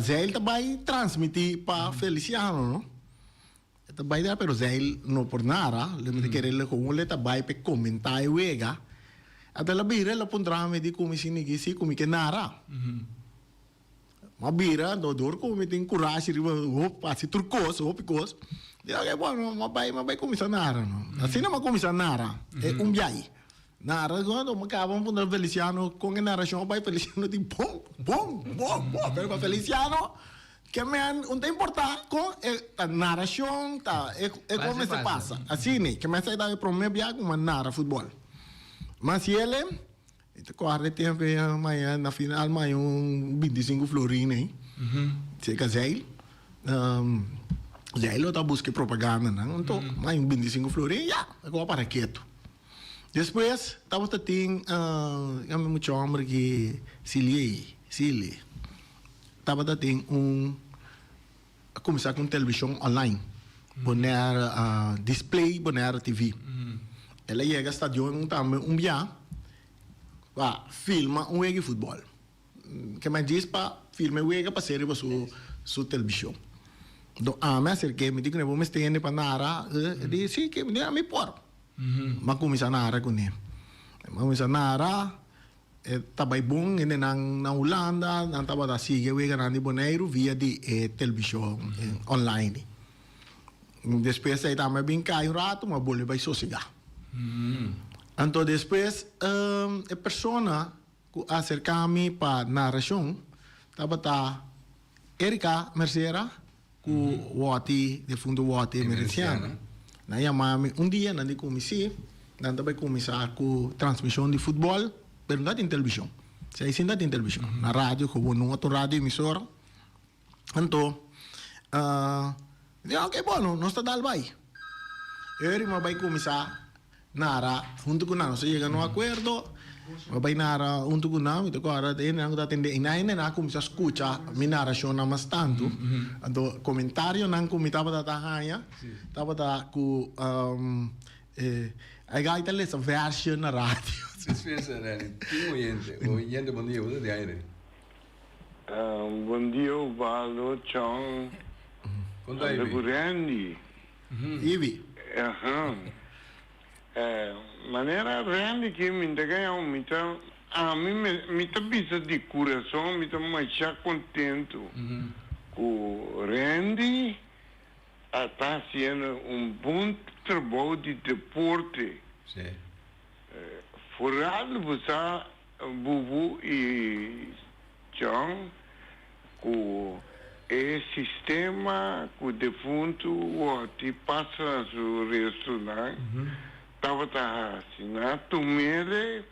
Zé também transmitir para Feliciano, não? Também dá, pero Zé não por nada, ele quer ele com ele também para comentar e chega. Até ela vira, ela pondrá me de como se ninguém se como que nada. Maar bira, door komen tem coragem, hoop, passi turcos, hopicos. Ja, oké, bueno, maar bij commissarissen, no. Assim não commissarissen, é biai. Nara, quando me acabam por Feliciano, com a narração, vai Feliciano de bom, pero Feliciano, que me não tem importar com a narração, tá, é como se passa. Assim, né, que me sai da primeira viagem com uma narra futebol. Mas se ele, corre tempo amanhã na final, amanhã 25 florins, né? Se casei, já ele está buscando propaganda, não? Então, amanhã 25 florins, já, agora para quieto. Depois, estava tem muito homem que Sili, estava tem começar com televisão online, boner display, boner TV. Ela chega ao estádio também dia, filma jogo de futebol. Que me diz para filmar o jogo para ser para sua televisão. Então, me acerquei, me disse que vamos ter para nara, disse que me por. Mas começar a nara com ele. Começar a nara, estava bom, ele na Holanda, não estava da siga, o grande boneiro via de televisão online. Depois aí também bem cai rato, mas boleh vai sossegar. Então depois a pessoa que acerca-me para narração, estava Erika Mercera, que o Wati, de fundo Wati Merciano. Na chamava dia na de comissão, na também começar com transmissão de futebol, mas não tem televisão. Se aí sim tem televisão, na rádio, como numa outra rádio emissora. Então, ok, bom, nós está dando vai. Eu vai começar nara junto com nós, chega no acordo, vai nara junto com nós, então agora tem não está atender, ainda começar a escutar minha narração não mais tanto, então comentário não comentava da tahanha, estava da com a gaita essa versão na rádio. Pensa, Rani, que oyente bom dia, de aire. Bom dia, Valdo, Chong. Conta aí. Randy. Ivi. Maneira Randy que me entrega a mim me tá bisa de coração, me tá mais contente. O Randy está fazendo bom trabalho de deporte. Sim. Vooral você, Bubu e John, com o sistema, com o defunto, que passa no restaurante, estava assim, tomele,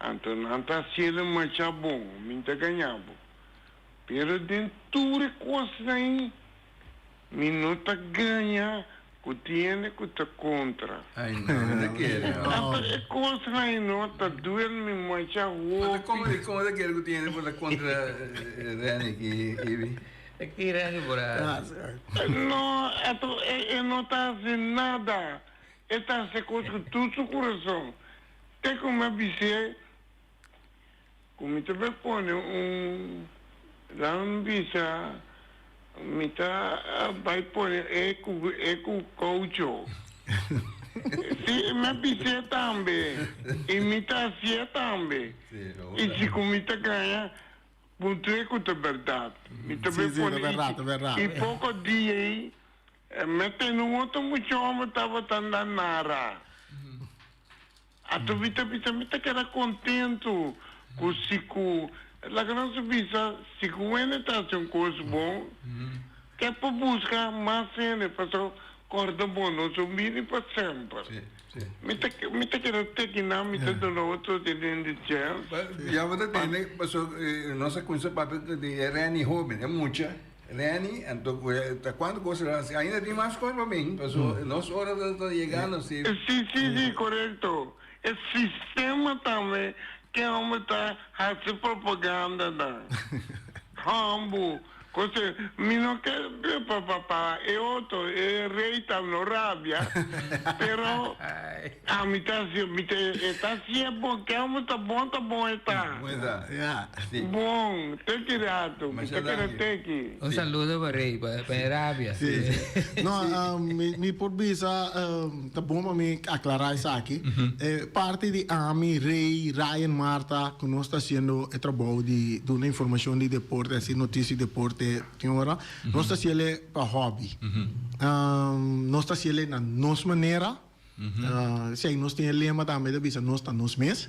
então não está sendo mais bom, me está ganhando. Pero dentro de coisas aí, me não está ganhando. Que tiene que estar contra. Ai, não, não quero. É coisa aí, não, está doendo me mais a Mas como é que ele tiene por contra Rani que Aqui, Rani, por Não, ele não está fazendo nada. Ele está fazendo coisa com todo o coração. Tem como avisar, como também põe lá no bisa, vai pôr com coach. Se me avisar também, e me fazia também. E se como ganha, ponto é que é verdade. É verdade. E pouco dia aí, metendo um outro muito homem estava andando nara. A tua vida me era contente com o Siku. La grande visa, se está um coisa bom, que é para buscar mais cena, para só corda bom, não subir para sempre. Me está querendo ter que não, me está dando outro de dentro de céu. Já vou ter, né? Passou nossa coisa para de Rani Robin, é muita. Rani, então quando coisa ainda tem mais coisa para mim, passou nossa hora está chegando, sim. Sim, correto. O sistema também que homem está fazendo propaganda, Rambo, Così, mi non che papà e otto e reita no rabbia, però mi sta sempre che è molto buon sta. Yeah. Sì. Buon, te tirato, te che te Un saludo para Rey, para Arabia. Sí. No, mi por visa, tá bom para me aclarar isso aqui. Parte de Ami, Rey, Ryan, Marta, que nós está haciendo o trabalho de uma informação de deporte, assim, notícia de deporte, que hora, nós está haciendo para hobby. Nós está haciendo na nossa maneira. Sim, nós temos lema também da visa, nós está nos mês.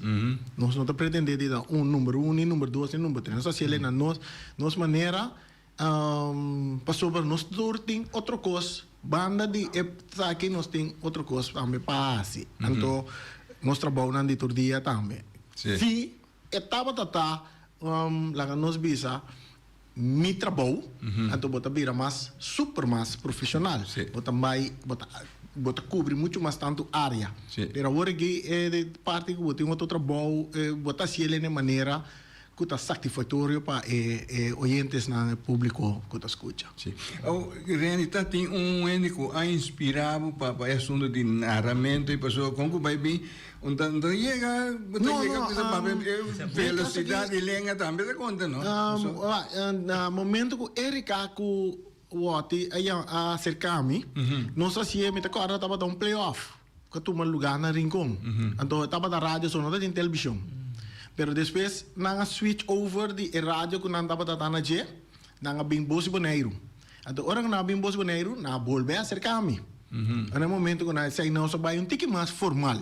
Nós não está pretendendo de dar número 1, número 2 e número 3. Nós está haciendo na nossa maneira. Passou para nós tem outra coisa. Banda de aqui nós tem outra coisa também para assim. Então, nós trabalhamos de todo dia também. Se etapa lá nós visa mi trabalho, então bota vira mais super mais profissional. Bota mais bota cobre muito mais tanto área. Pero agora que é de parte que bota outro trabalho, bota se ele de maneira que está satisfatório para oyentes no público que escuta. Sim. A realidade tem único a inspirado para esse assunto de narramento e pessoa como vai bem, então chega velocidade e linha também da conta, não? No momento que Erika que Wati a acercar-me, nós assim me tocou estava dar playoff, que tu lugar na Rincon, então estava da rádio só não tem televisão. Pero depois, nanga switch over de rádio que não estava tratando de, nanga bem bolso boneiro. Então, orang na bem bolso boneiro, na volve a acercar-me. No momento que nós saímos, nós vai tique mais formal.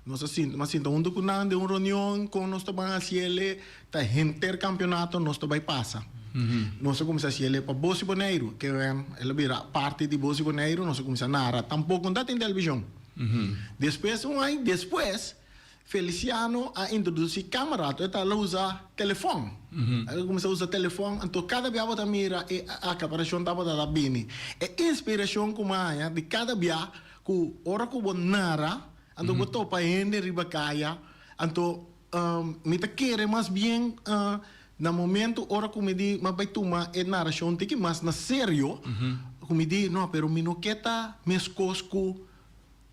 Nós assim, mas então, onde que nós de uma reunião com nós também assim ele, tá intercampeonato nós também passa. Nós começamos assim ele para bolso boneiro, que ele vira parte de bolso boneiro, nós começamos a narrar. Tampouco não tem televisão. Depois Feliciano a introduzir câmera, então ela usa telefone. Ela começou a usar telefone, então cada vez que mira a caparação estava da bini. É inspiração como a de cada vez que ora que você narra, então botou para ele riba caia, então me tá querer mais bem no momento ora que me di mas vai tomar a narração tem que mais na sério, que me di não, pero me não queta mescosco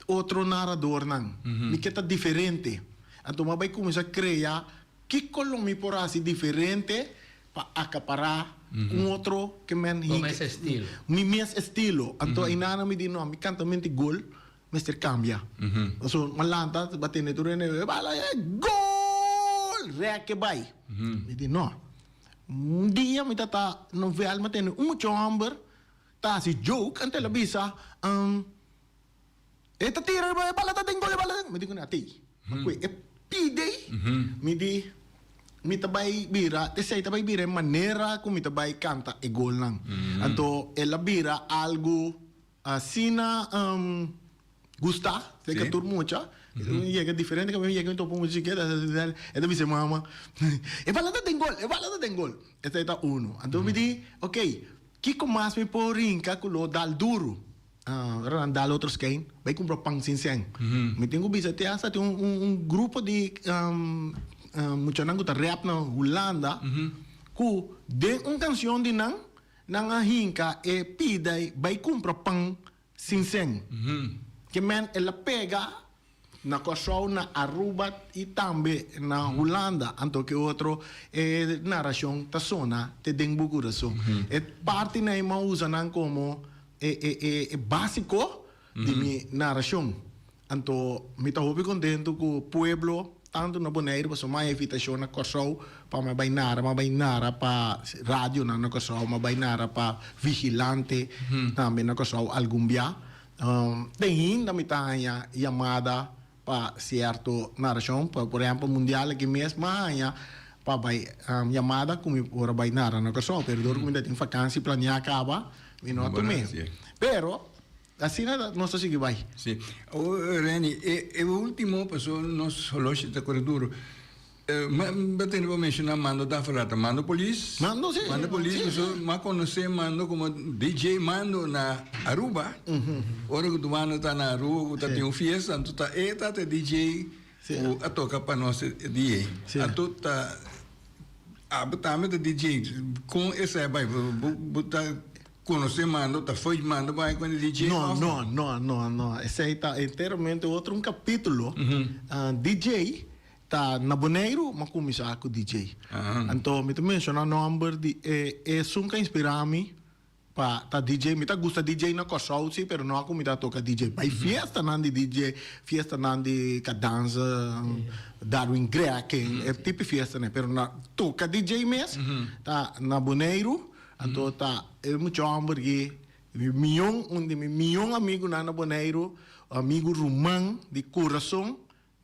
outro narrador não, me queta diferente. Então, vai começar a criar que colomia por assim diferente para acaparar outro que men o mesmo estilo. Mi mesmo estilo. Então, inana me diz, não, me canta mente gol, mas cambia. Então, malanta, batendo tudo e bala, gol! Reac que vai. Me diz, não. Dia me tá novela, mas tem chamber, tá assim joke, ante la bisa, eta tira bala tá tem gol, bala. Me diz, não, ti. Mas é pide, me diz, me tabai bira, te sei tabai bira maneira como me tabai canta e gol lang. Então, ela bira algo sina gusta, sei que tur mucha. Llega diferente que me llega então por música, é da dice mama. E bala tá tem gol. Esta é uno. Então me diz, ok, que mais me por rinca com o dal duro. Dal outros quem vai comprar pão sincero. Me tenho visto até grupo de muito nango tá rap na Holanda, que de canção de nang a hinka e pida vai comprar pão sincero. Que men ela pega na Kosovo, na Aruba e também na Holanda, então que outro narração tá sona te den buguraso. É parte na ima usa nan como é básico de minha narração. Então, me estou muito contente com o pueblo, tanto no Bonaire, mas uma invitação na Kosovo para me bainar para rádio na Kosovo, me bainar para vigilante também na Kosovo, algum dia. Tem ainda me tenha chamada para certo narração, por exemplo, mundial que mesmo para chamada como para bainar na Kosovo, pero como ainda tem vacância planear acaba. No outro mês. Pero, assim não sei que vai. Sim. Reni, o último passou nos relógios da corredor. Mas tem que mencionar mando da frata, mando polícia. Mando sim. Mando polícia, mas conhecer mando como DJ mando na Aruba. Ora que tu mando está na Aruba, tá tem uma fiesta, então tá DJ a tocar para nós DJ. Então tá betame de DJ. Com esse aí, botar conhecer mando, tá foi mando vai com o DJ. No. Esse aí tá inteiramente outro capítulo. DJ tá na Bonaire, mas começar com DJ. Então, me menciona o nome de nunca inspirame para tá DJ, me tá gusta DJ na Kosovo, sim, pero não como tá toca DJ. Vai fiesta não de DJ, fiesta não de dança, Darwin Greg, é tipo fiesta, né? Pero na toca DJ mesmo, tá na Bonaire. Então tá, é muito hamburguer, milhão amigo na Bonaire, amigo Romão de coração.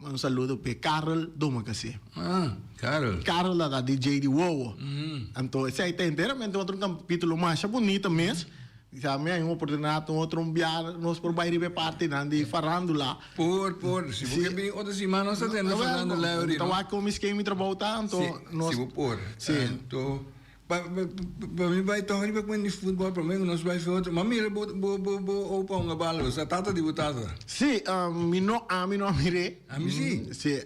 Um saludo para Carol Domacassi. Carol. Carol da DJ de Wowo. Então, esse aí tem inteiramente outro capítulo mais bonito mesmo. Já me uma oportunidade, outro enviar, nós por bairro parte de farandula. Se você bem outra semana, nós estamos falando lá. Então, há como esquema de trabalho, então... Se você por. Então... Para mim vai tornar para quando futebol para mim nós vai fazer outro. Mas mira opa uma bala, você tá debutada. Sim, não mire. Sim. Sim,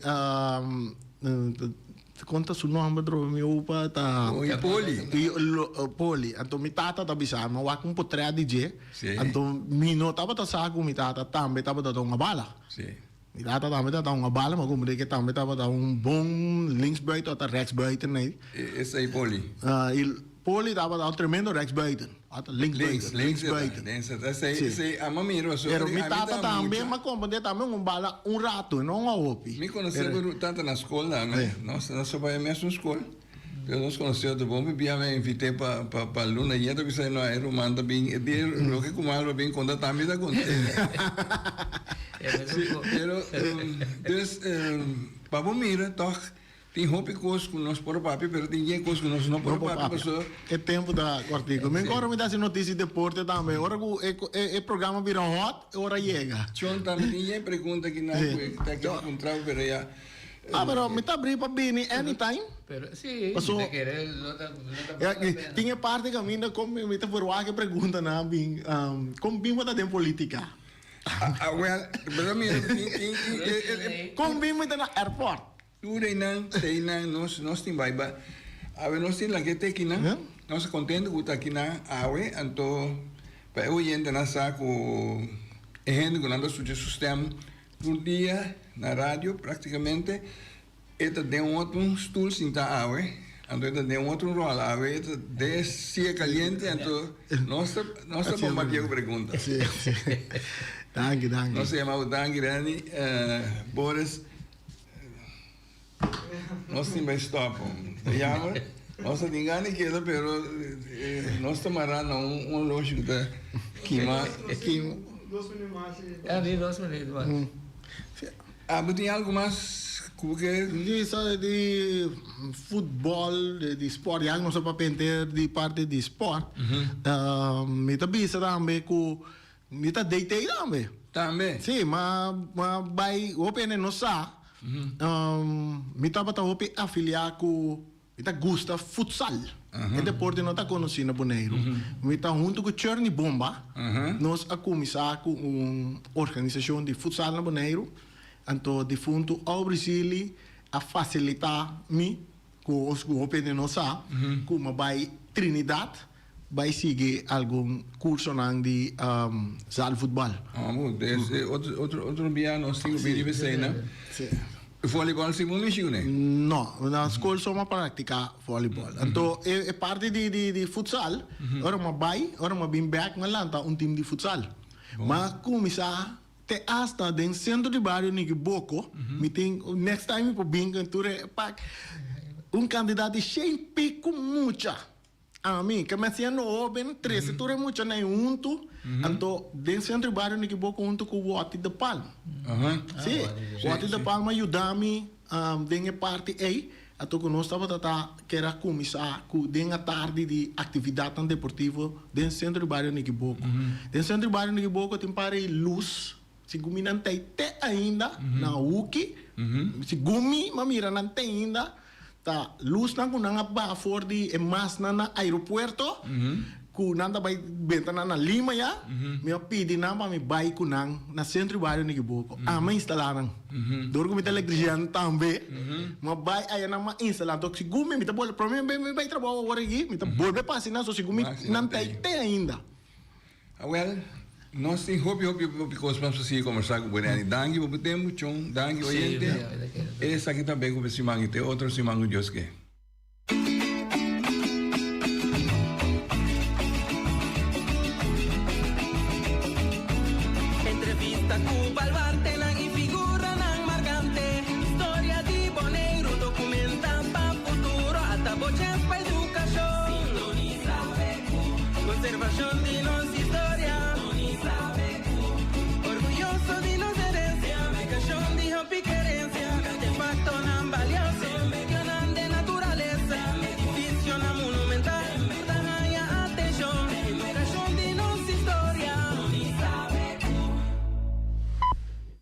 conta seu nome bro, meu opa tá. Poli. Então mi tata tá bisa, mas wa com potre DJ. Então mi não tava tá saco mi tata também tava tá uma bala. Sim. Mi tata também tá uma bala, mas como que também tava tá bom linksbuiten ou rechtsbuiten né. Esse aí Poli. Poli tava tá tremendo rechtsbuiten. Linksbuiten. Esse a mamiro so. Pero mi tata também, mas como de também bala rato, não uma opi. Me conheceu tanto na escola, né? Nós só vai mesmo na escola. Eu nos conheceu do bom, me invitei para Luna e ainda pensei no aeromando bem, o que como algo bem quando também da conta. Pero para mira, toch tem roupa coisa com nós por papi, pero tem coisa com nós não por papi, pessoal. É tempo da quartico. Me agora me dá se notícia de deporte também. Agora o programa vira hot, agora chega. Chon também tem pergunta que não está aqui encontrar pero já. Pero me tá abrindo para Bini anytime. Pero sí, tinha parte que ainda como me tá por lá que pergunta na Bin, como Bin tá em política. Well, pero mira, como Bin tá na airport. Tudo tem nós tem baiba. A ver, nós tem lá que tem aqui na. Nós contente com aqui na awe, então para eu ir na saco gente com nada sujeito sistema um dia na rádio praticamente eta de outro stool sinta awe, então eta de outro rol awe, eta de cia caliente, então nossa bombardeio pergunta. Sim. Danke. Nós chamamos Danke Rani, Boris. Nós temos stop. Chama. Nós não engane que era, pero nós tomará um lógico da quima. 2 minutos mais. 2 minutos mais. Mas tem algo mais de futebol, de esporte, já não só para pentear de parte de esporte. Me tá bisa também com me tá deitei também. Também. Sim, mas vai open não sa. Me tá para open afiliar com me tá gusta futsal. É deporte não tá conhecido na Bonaire. Me tá junto com Cherny Bomba. Nós a começar com uma organização de futsal na Bonaire. Então, de fundo, ao Brasil, a facilitar me com os grupos de nossa, como vai Trinidad, vai seguir algum curso de sal futebol. Outro dia nós temos bem de você, né? Voleibol se não mexeu, né? Não, na escola só uma prática voleibol. Então, é parte de futsal. Ora uma vai, ora uma bem back, mas lá está time de futsal. Mas começar te hasta den centro de barrio ni Boco, me tem next time por bem cantura candidato sem pico mucha. A mim, que me sendo open 13 tu é mucha nem junto, então den centro de barrio ni Boco junto com o Wati de Palma. Sim, o Wati de Palma ajuda-me den parte aí. Ato que nós estava que era começar com den a tarde de atividade deportiva den centro de barrio ni Boco. Den centro de barrio ni Boco tem para luz. Se gumi não tem ainda na UKI, se gumi mamira não tem ainda, tá luz não com nada para fora de mais na aeroporto, ku nanda bai bentana na Lima ya, me pedi na pa mi bai kunang na centro bairro ni Gibuco. Ama instalaram. Dor ko mi eletrician tambe. Ma bai ay na ma instalar to sigumi mi ta bol problema me bai trabalho agora aqui, mi ta bol be passina so sigumi nan tai te ainda. Well, nós temos hope because vamos assim conversar com o Bonani. Dangue o tempo, chão, dangue o oyente. Esse aqui também com o Simangue, tem outro Simangue Deus que. Entrevista com Balbarte lang e figura nang marcante. História de Boneiro documenta para futuro. Até bochas para educação. Sintoniza o eco. Conservação de nós.